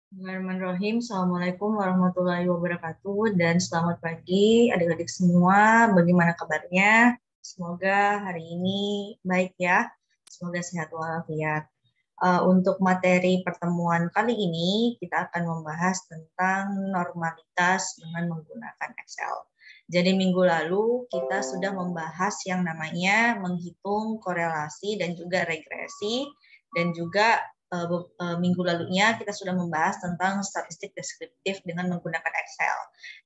Bismillahirrahmanirrahim. Assalamualaikum warahmatullahi wabarakatuh dan selamat pagi adik-adik semua. Bagaimana kabarnya? Semoga hari ini baik ya. Semoga sehat walafiat. Untuk materi pertemuan kali ini kita akan membahas tentang normalitas dengan menggunakan Excel. Jadi minggu lalu kita sudah membahas yang namanya menghitung korelasi dan juga regresi, dan juga minggu lalunya kita sudah membahas tentang statistik deskriptif dengan menggunakan Excel.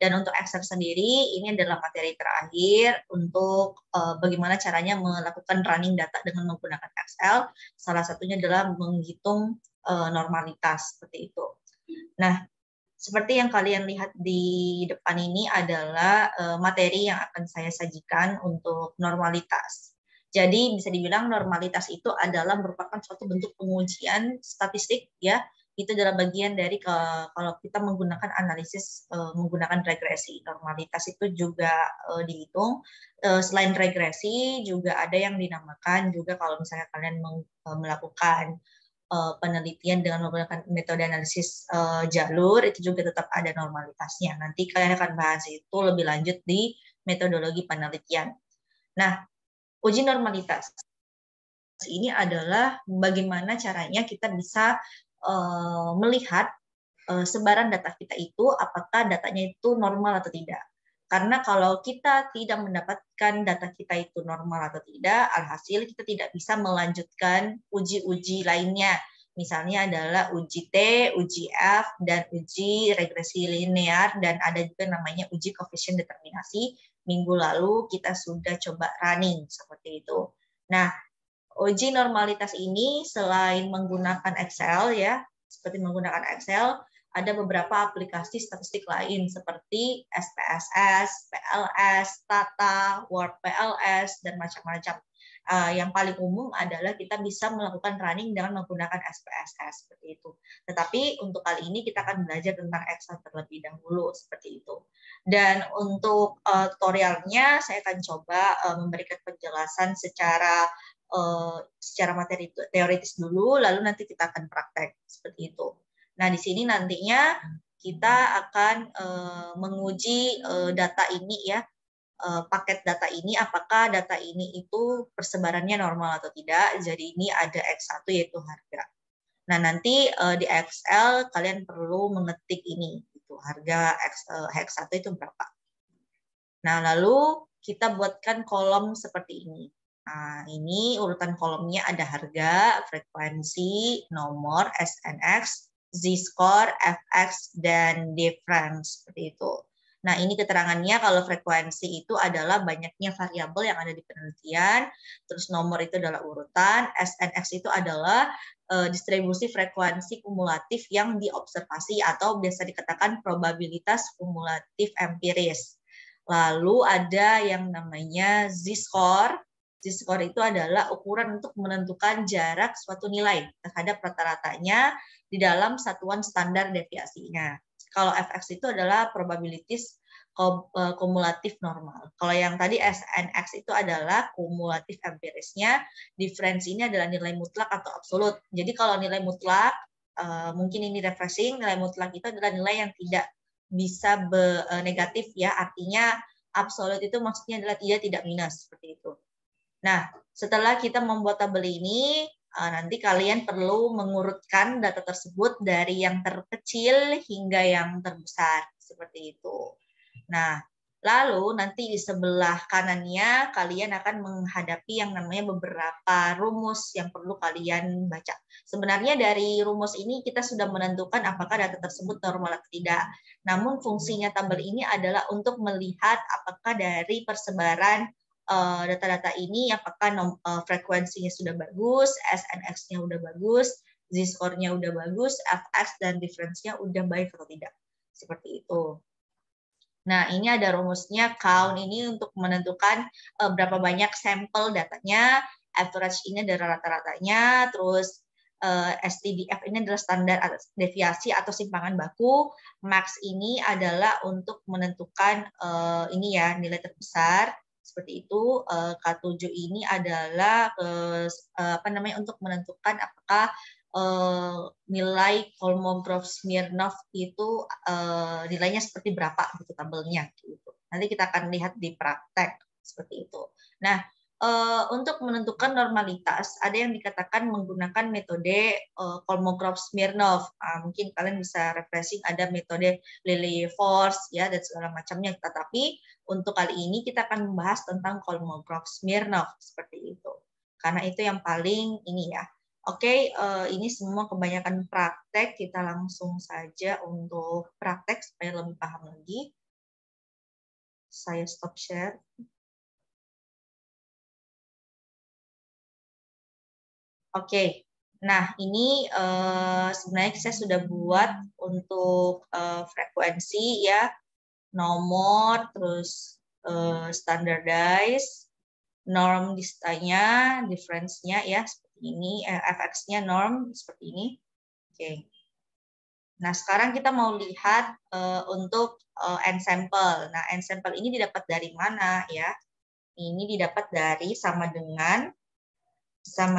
Dan untuk Excel sendiri, ini adalah materi terakhir untuk bagaimana caranya melakukan running data dengan menggunakan Excel. Salah satunya adalah menghitung normalitas, seperti itu. Nah, seperti yang kalian lihat di depan ini adalah materi yang akan saya sajikan untuk normalitas. Jadi bisa dibilang normalitas itu adalah merupakan suatu bentuk pengujian statistik ya. Itu adalah bagian dari kalau kita menggunakan analisis menggunakan regresi. Normalitas itu juga dihitung. Selain regresi juga ada yang dinamakan juga kalau misalnya kalian melakukan penelitian dengan menggunakan metode analisis jalur, itu juga tetap ada normalitasnya. Nanti kalian akan bahas itu lebih lanjut di metodologi penelitian. Nah, uji normalitas ini adalah bagaimana caranya kita bisa melihat sebaran data kita itu apakah datanya itu normal atau tidak. Karena kalau kita tidak mendapatkan data kita itu normal atau tidak, alhasil kita tidak bisa melanjutkan uji-uji lainnya. Misalnya adalah uji T, uji F, dan uji regresi linear, dan ada juga namanya uji koefisien determinasi. Minggu lalu kita sudah coba running seperti itu. Nah, uji normalitas ini selain menggunakan Excel ya, seperti menggunakan Excel, ada beberapa aplikasi statistik lain seperti SPSS, PLS, Tata, Word PLS, dan macam-macam. Yang paling umum adalah kita bisa melakukan running dengan menggunakan SPSS seperti itu. Tetapi untuk kali ini kita akan belajar tentang Excel terlebih dahulu seperti itu. Dan untuk tutorialnya saya akan coba memberikan penjelasan secara materi teoritis dulu, lalu nanti kita akan praktek seperti itu. Nah, di sini nantinya kita akan menguji data ini ya, paket data ini, apakah data ini itu persebarannya normal atau tidak. Jadi ini ada X1 yaitu harga. Nah, nanti di Excel kalian perlu mengetik ini, itu harga X1 itu berapa. Nah, lalu kita buatkan kolom seperti ini. Nah, ini urutan kolomnya ada harga, frekuensi, nomor, SNX, Z-score, FX, dan difference, seperti itu. Nah, ini keterangannya kalau frekuensi itu adalah banyaknya variabel yang ada di penelitian, terus nomor itu adalah urutan, SNX itu adalah distribusi frekuensi kumulatif yang diobservasi atau biasa dikatakan probabilitas kumulatif empiris. Lalu ada yang namanya Z-score. Z-score itu adalah ukuran untuk menentukan jarak suatu nilai terhadap rata-ratanya di dalam satuan standar deviasinya. Kalau FX itu adalah probabilities kumulatif normal. Kalau yang tadi SNX itu adalah kumulatif empirisnya. Difference ini adalah nilai mutlak atau absolut. Jadi kalau nilai mutlak, mungkin ini refreshing, nilai mutlak itu adalah nilai yang tidak bisa negatif ya, artinya absolut itu maksudnya adalah tidak minus seperti itu. Nah, setelah kita membuat tabel ini, nanti kalian perlu mengurutkan data tersebut dari yang terkecil hingga yang terbesar seperti itu. Nah, lalu nanti di sebelah kanannya kalian akan menghadapi yang namanya beberapa rumus yang perlu kalian baca. Sebenarnya dari rumus ini kita sudah menentukan apakah data tersebut normal atau tidak. Namun fungsinya tabel ini adalah untuk melihat apakah dari persebaran data-data ini apakah frekuensinya sudah bagus, SNX-nya udah bagus, Z-score-nya udah bagus, FX dan difference-nya udah baik atau tidak. Seperti itu. Nah, ini ada rumusnya count ini untuk menentukan berapa banyak sampel datanya, average ini adalah rata-ratanya, terus STDF ini adalah standar deviasi atau simpangan baku, max ini adalah untuk menentukan ini ya nilai terbesar seperti itu. K7 ini adalah untuk menentukan apakah nilai Kolmogorov-Smirnov itu nilainya seperti berapa gitu tabelnya gitu. Nanti kita akan lihat di praktek seperti itu. Nah, untuk menentukan normalitas ada yang dikatakan menggunakan metode Kolmogorov-Smirnov. Mungkin kalian bisa refreshing, ada metode Lilliefors ya dan segala macamnya. Tetapi untuk kali ini kita akan membahas tentang Kolmogorov-Smirnov seperti itu. Karena itu yang paling ini ya. Oke, ini semua kebanyakan praktek. Kita langsung saja untuk praktek supaya lebih paham lagi. Saya stop share. Oke, nah ini sebenarnya saya sudah buat untuk frekuensi ya, nomor, terus standardize, norm distanya, difference-nya ya seperti ini, fx-nya norm seperti ini. Oke. Nah sekarang kita mau lihat untuk n-sample. Nah n-sample ini didapat dari mana ya? Ini didapat dari sama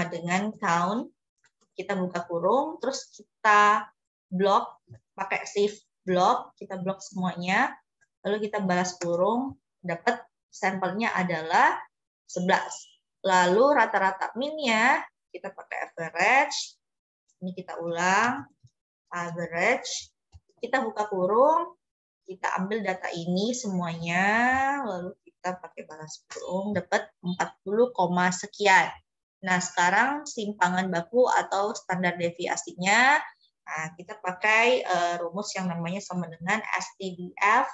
dengan count, kita buka kurung, terus kita blok pakai shift blok, kita blok semuanya, lalu kita balas kurung, dapat sampelnya adalah 11. Lalu rata-rata minnya kita pakai average, ini kita ulang, average, kita buka kurung, kita ambil data ini semuanya, lalu kita pakai balas kurung, dapat 40, sekian. Nah, sekarang simpangan baku atau standar deviasinya, nah, kita pakai rumus yang namanya sama dengan STDF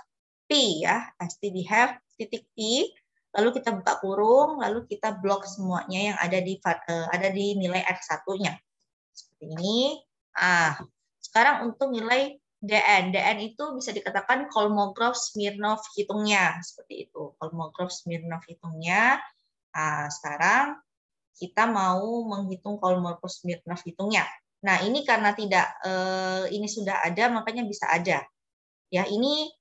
P ya, STDF titik P, lalu kita buka kurung, lalu kita blok semuanya yang ada di nilai X1-nya. Seperti ini. Sekarang untuk nilai DN. DN itu bisa dikatakan Kolmogorov-Smirnov hitungnya, seperti itu. Kolmogorov-Smirnov hitungnya. Nah, sekarang kita mau menghitung Kolmogorov-Smirnov hitungnya. Nah, ini karena tidak ini sudah ada, makanya bisa aja. Ya, ini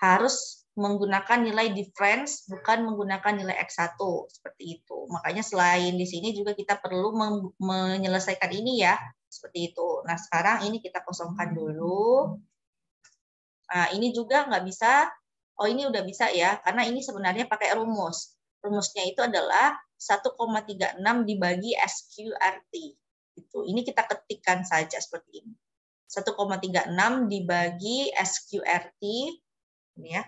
harus menggunakan nilai difference, bukan menggunakan nilai X1 seperti itu. Makanya selain di sini juga kita perlu menyelesaikan ini ya, seperti itu. Nah, sekarang ini kita kosongkan dulu. Nah, ini juga nggak bisa. Oh, ini udah bisa ya, karena ini sebenarnya pakai rumus. Rumusnya itu adalah 1,36 dibagi SQRT. Itu. Ini kita ketikkan saja seperti ini. 1,36 dibagi SQRT, ini ya.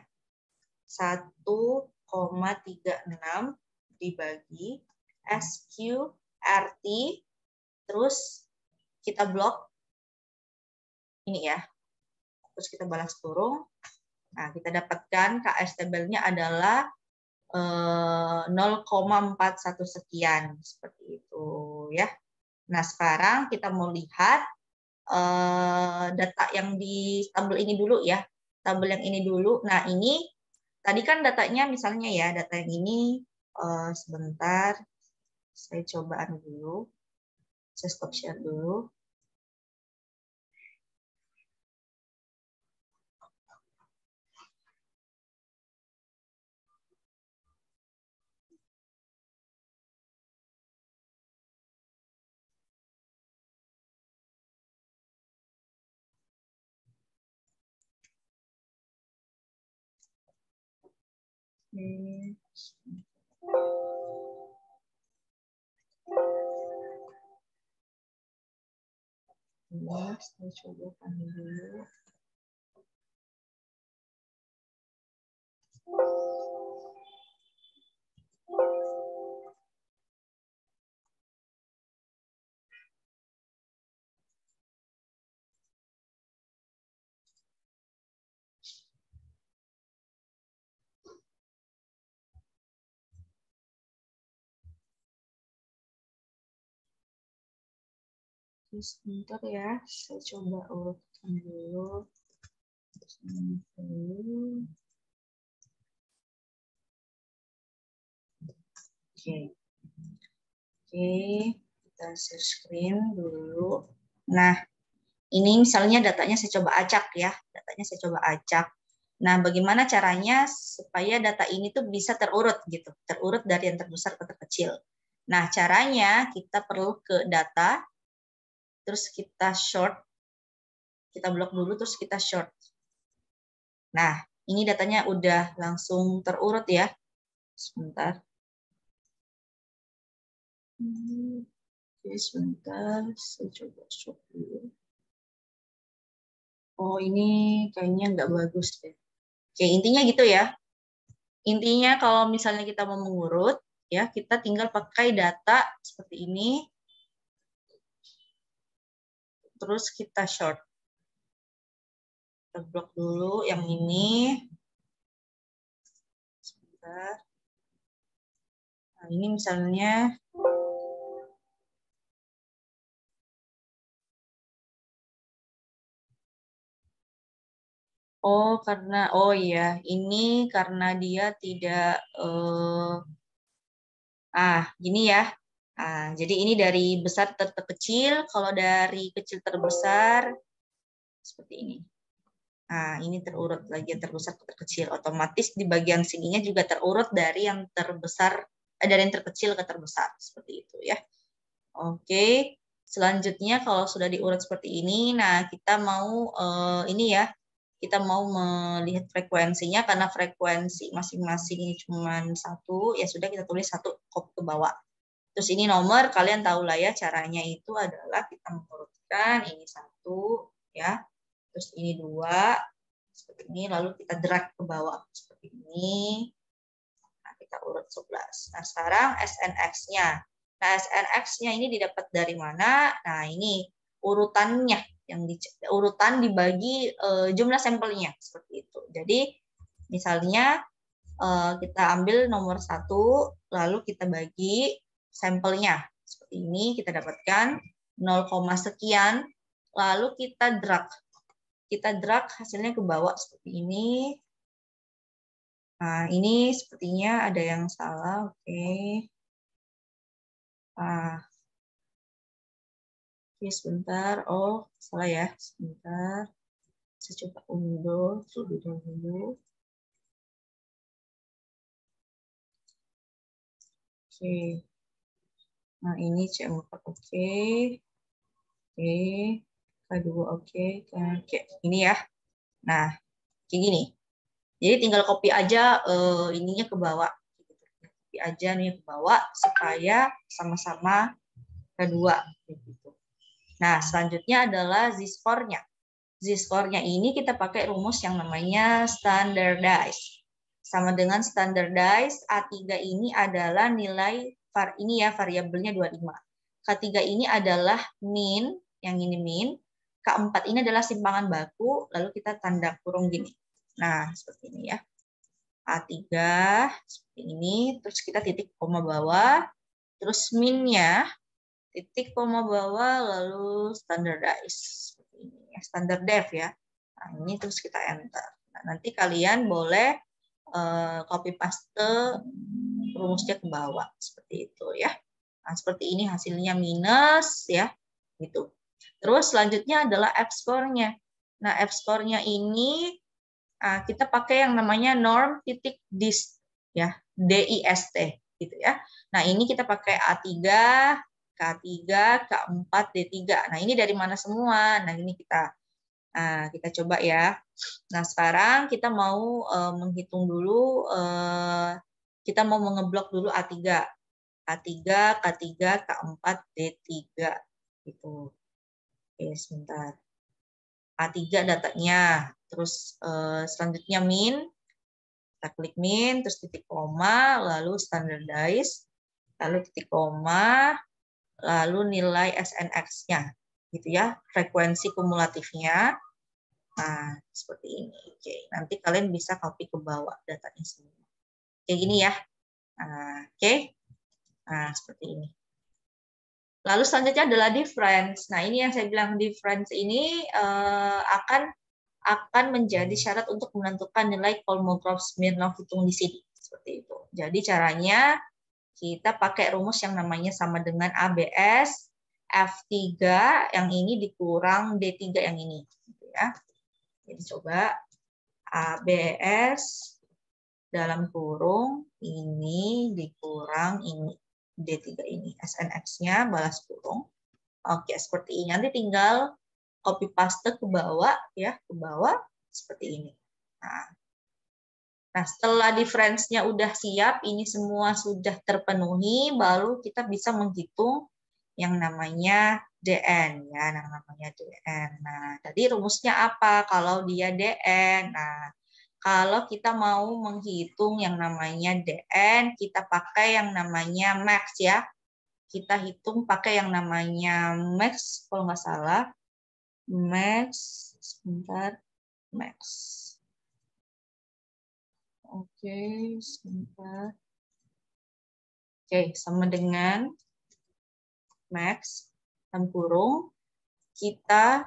1,36 dibagi SQRT, terus kita blok ini ya. Terus kita balas kurung. Nah, kita dapatkan KS tabelnya adalah 0,41 sekian seperti itu ya. Nah, sekarang kita mau lihat data yang di tabel ini dulu ya. Tabel yang ini dulu. Nah, ini tadi kan datanya misalnya ya, data yang ini sebentar. Saya cobaan dulu. Saya stop share dulu. Ya, saya coba dulu. Sebentar ya, saya coba urutkan dulu. Oke, kita share screen dulu. Nah, ini misalnya datanya saya coba acak ya, datanya saya coba acak. Nah, bagaimana caranya supaya data ini tuh bisa terurut gitu, terurut dari yang terbesar ke terkecil. Nah, caranya kita perlu ke data. terus kita short, kita blok dulu, terus kita short. Nah, ini datanya udah langsung terurut ya. Sebentar. Oke, sebentar, saya coba short dulu. Oh, ini kayaknya nggak bagus deh. Oke, intinya gitu ya. Intinya kalau misalnya kita mau mengurut, ya kita tinggal pakai data seperti ini, terus kita short. Kita blok dulu yang ini. Sebentar. Nah, ini misalnya oh iya, ini karena dia tidak gini ya. Jadi ini dari besar terkecil, kalau dari kecil terbesar seperti ini. Nah, ini terurut lagi yang terbesar ke terkecil. Otomatis di bagian sininya juga terurut dari yang terbesar, dari yang terkecil ke terbesar. Seperti itu ya. Oke, selanjutnya kalau sudah diurut seperti ini, nah kita mau ini ya, kita mau melihat frekuensinya karena frekuensi masing-masing ini cuma 1, ya sudah kita tulis 1 kop ke bawah. Terus ini nomor, kalian tahu lah ya caranya itu adalah kita mengurutkan ini 1 ya, terus ini 2 seperti ini, lalu kita drag ke bawah seperti ini. Nah, kita urut 11. Nah, sekarang SNX-nya. Nah, SNX-nya ini didapat dari mana? Nah, ini urutannya yang urutan dibagi jumlah sampelnya seperti itu. Jadi misalnya kita ambil nomor 1, lalu kita bagi sampelnya seperti ini, kita dapatkan 0, sekian, lalu kita drag. Kita drag hasilnya ke bawah seperti ini. Nah, ini sepertinya ada yang salah. Oke. Oke, sebentar. Oh, salah ya. Sebentar. Saya coba unduh terlebih dahulu. Oke. Nah, ini C4 oke. Oke. K2 oke. Oke, ini ya. Nah, kayak gini. Jadi tinggal copy aja ininya ke bawah. Copy aja nih ke bawah supaya sama-sama kedua. Gitu. Nah, selanjutnya adalah z-score-nya. Z-score-nya ini kita pakai rumus yang namanya standardized. Sama dengan standardized, A3 ini adalah nilai ini ya, variabelnya 25. K3 ini adalah mean, yang ini mean. K4 ini adalah simpangan baku, lalu kita tanda kurung gini. Nah, seperti ini ya. A3 seperti ini, terus kita titik koma bawah, terus min-nya titik koma bawah, lalu standardize seperti ini ya, standar dev ya. Nah, ini terus kita enter. Nah, nanti kalian boleh copy paste rumusnya ke bawah seperti itu ya. Nah, seperti ini hasilnya minus ya, gitu. Terus selanjutnya adalah F-score-nya. Nah, F-score-nya ini kita pakai yang namanya norm titik dist ya, DIST gitu ya. Nah, ini kita pakai A3, K3, K4, D3. Nah, ini dari mana semua? Nah, ini kita coba ya. Nah, sekarang kita mau menghitung dulu, kita mau mengeblok dulu A3. A3, K3, K4, D3 gitu. Oke, sebentar. A3 datanya. Terus selanjutnya min. Kita klik min, terus titik koma, lalu standardize, lalu titik koma, lalu nilai SNX-nya, gitu ya, frekuensi kumulatifnya. Nah, seperti ini. Oke, nanti kalian bisa copy ke bawah datanya semua. Kayak gini ya. Nah, oke. Nah, seperti ini. Lalu selanjutnya adalah difference. Nah, ini yang saya bilang difference ini akan menjadi syarat untuk menentukan nilai Kolmogorov-Smirnov hitung di sini. Seperti itu. Jadi caranya kita pakai rumus yang namanya sama dengan ABS F3 yang ini dikurang D3 yang ini. Gitu ya. Jadi coba ABS dalam kurung ini dikurang ini D3 ini. SNX-nya balas kurung. Oke, seperti ini. Nanti tinggal copy paste ke bawah ya, ke bawah seperti ini. Nah, setelah difference-nya udah siap, ini semua sudah terpenuhi, baru kita bisa menghitung yang namanya DN ya, namanya DN. Nah, tadi rumusnya apa kalau dia DN? Nah, kalau kita mau menghitung yang namanya DN, kita pakai yang namanya max ya. Kita hitung pakai yang namanya max, kalau nggak salah. Max, sebentar, max. Oke, sebentar. Oke, sama dengan max, dan kurung, kita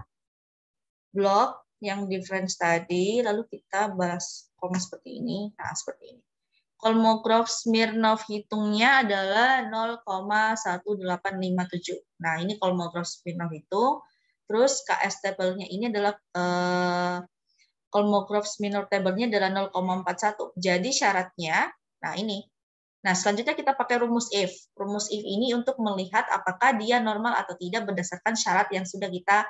blok yang difference tadi, lalu kita balas koma seperti ini. Nah, seperti ini. Kolmogorov-Smirnov hitungnya adalah 0,1857. Nah, ini Kolmogorov-Smirnov hitung. Terus KS table-nya ini adalah Kolmogorov-Smirnov table-nya adalah 0,41. Jadi syaratnya, nah ini. Nah, selanjutnya kita pakai rumus if. Rumus if ini untuk melihat apakah dia normal atau tidak berdasarkan syarat yang sudah kita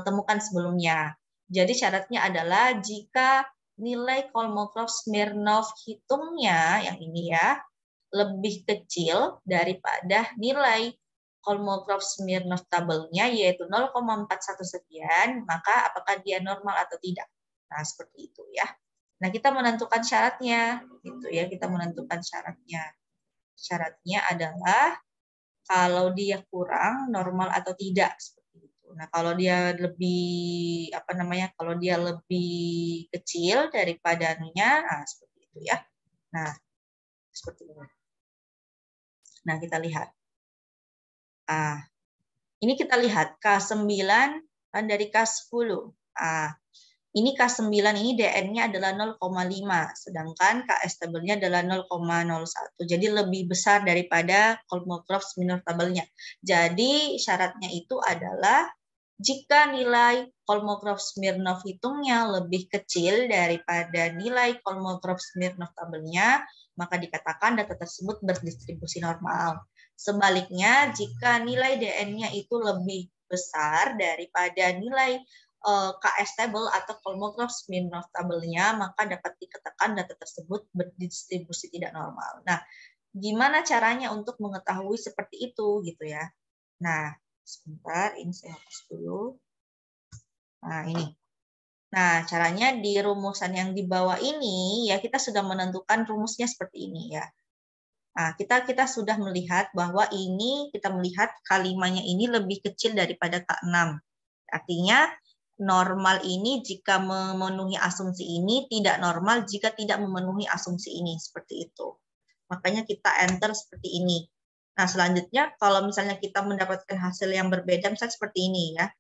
temukan sebelumnya. Jadi syaratnya adalah jika nilai Kolmogorov-Smirnov hitungnya yang ini ya lebih kecil daripada nilai Kolmogorov-Smirnov tabelnya yaitu 0,41 sekian, maka apakah dia normal atau tidak? Nah, seperti itu ya. Nah, kita menentukan syaratnya gitu ya, kita menentukan syaratnya. Syaratnya adalah kalau dia kurang normal atau tidak. Nah, kalau dia lebih kalau dia lebih kecil daripada anunya, nah seperti itu ya. Nah, seperti ini. Nah, kita lihat. Ah, ini kita lihat K9 dan dari K10. Ini K9 ini DN-nya adalah 0,5, sedangkan KS table-nya adalah 0,01. Jadi lebih besar daripada Kolmogorov-Smirnov table-nya. Jadi syaratnya itu adalah jika nilai Kolmogorov-Smirnov hitungnya lebih kecil daripada nilai Kolmogorov-Smirnov tabelnya, maka dikatakan data tersebut berdistribusi normal. Sebaliknya, jika nilai DN-nya itu lebih besar daripada nilai KS table atau Kolmogorov-Smirnov tabelnya, maka dapat dikatakan data tersebut berdistribusi tidak normal. Nah, gimana caranya untuk mengetahui seperti itu gitu ya? Nah, sebentar, ini saya hapus dulu. Nah, ini. Nah, caranya di rumusan yang di bawah ini, ya kita sudah menentukan rumusnya seperti ini ya. Nah, kita sudah melihat bahwa ini, kita melihat K5-nya ini lebih kecil daripada K6. Artinya, normal ini jika memenuhi asumsi ini, tidak normal jika tidak memenuhi asumsi ini. Seperti itu. Makanya kita enter seperti ini. Nah, selanjutnya kalau misalnya kita mendapatkan hasil yang berbeda, misalnya seperti ini ya.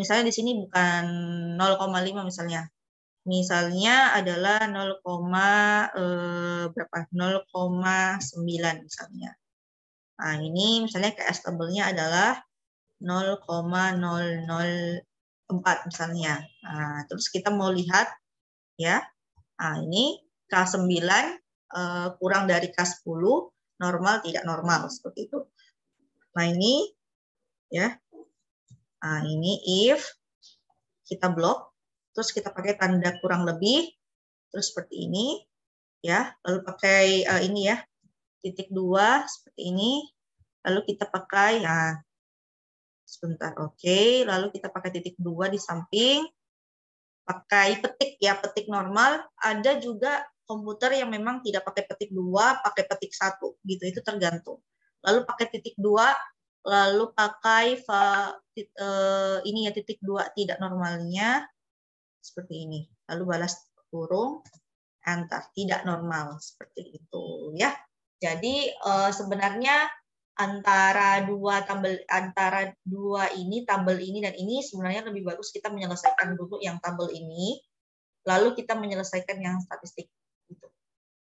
Misalnya di sini bukan 0,5 misalnya. Misalnya adalah 0,9 misalnya. Nah, ini misalnya KS tabelnya adalah 0,004 misalnya. Nah, terus kita mau lihat ya. Nah, ini K9 kurang dari K10, normal tidak normal seperti itu. Nah, ini ya. Nah, ini if kita blok, terus kita pakai tanda kurang lebih, terus seperti ini ya. Lalu pakai ini ya, titik 2 seperti ini. Lalu kita pakai ya sebentar. Oke, lalu kita pakai titik 2 di samping. Pakai petik ya, petik normal. Ada juga komputer yang memang tidak pakai petik 2, pakai petik 1 gitu. Itu tergantung. Lalu pakai titik 2, lalu pakai ini ya titik 2 tidak normalnya seperti ini. Lalu balas kurung enter tidak normal seperti itu ya. Jadi sebenarnya antara dua ini tabel ini dan ini sebenarnya lebih bagus kita menyelesaikan dulu yang tabel ini, lalu kita menyelesaikan yang statistik. Gitu.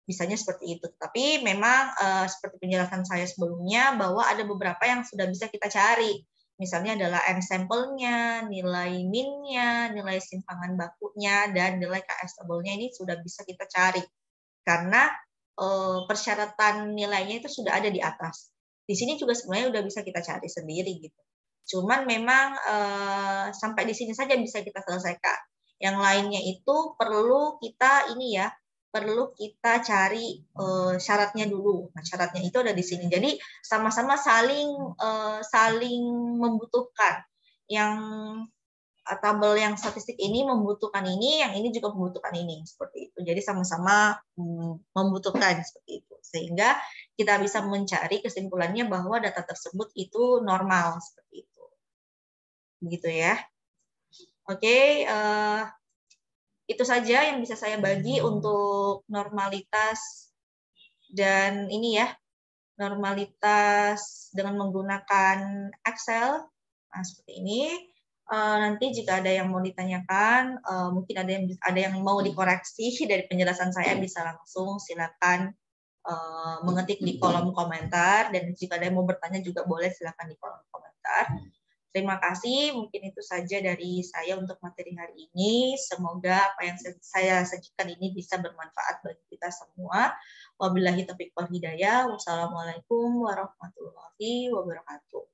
Bisanya seperti itu. Tapi memang seperti penjelasan saya sebelumnya bahwa ada beberapa yang sudah bisa kita cari. Misalnya adalah M-sampel-nya, nilai min-nya, nilai simpangan bakunya, dan nilai KS table-nya ini sudah bisa kita cari. Karena persyaratan nilainya itu sudah ada di atas. Di sini juga sebenarnya sudah bisa kita cari sendiri gitu. Cuman memang sampai di sini saja bisa kita selesaikan. Yang lainnya itu perlu kita ini ya, perlu kita cari syaratnya dulu. Nah, syaratnya itu ada di sini. Jadi sama-sama saling membutuhkan. Yang tabel yang statistik ini membutuhkan ini, yang ini juga membutuhkan ini, seperti itu. Jadi sama-sama membutuhkan seperti itu, sehingga kita bisa mencari kesimpulannya bahwa data tersebut itu normal seperti itu, begitu ya. Oke, itu saja yang bisa saya bagi untuk normalitas dan ini ya, normalitas dengan menggunakan Excel. Nah, seperti ini. Nanti jika ada yang mau ditanyakan, mungkin ada yang mau dikoreksi dari penjelasan saya, bisa langsung silakan mengetik di kolom komentar, dan jika ada yang mau bertanya juga boleh silakan di kolom komentar. Terima kasih, mungkin itu saja dari saya untuk materi hari ini. Semoga apa yang saya sajikan ini bisa bermanfaat bagi kita semua. Wabillahi taufiq wal hidayah. Wassalamualaikum warahmatullahi wabarakatuh.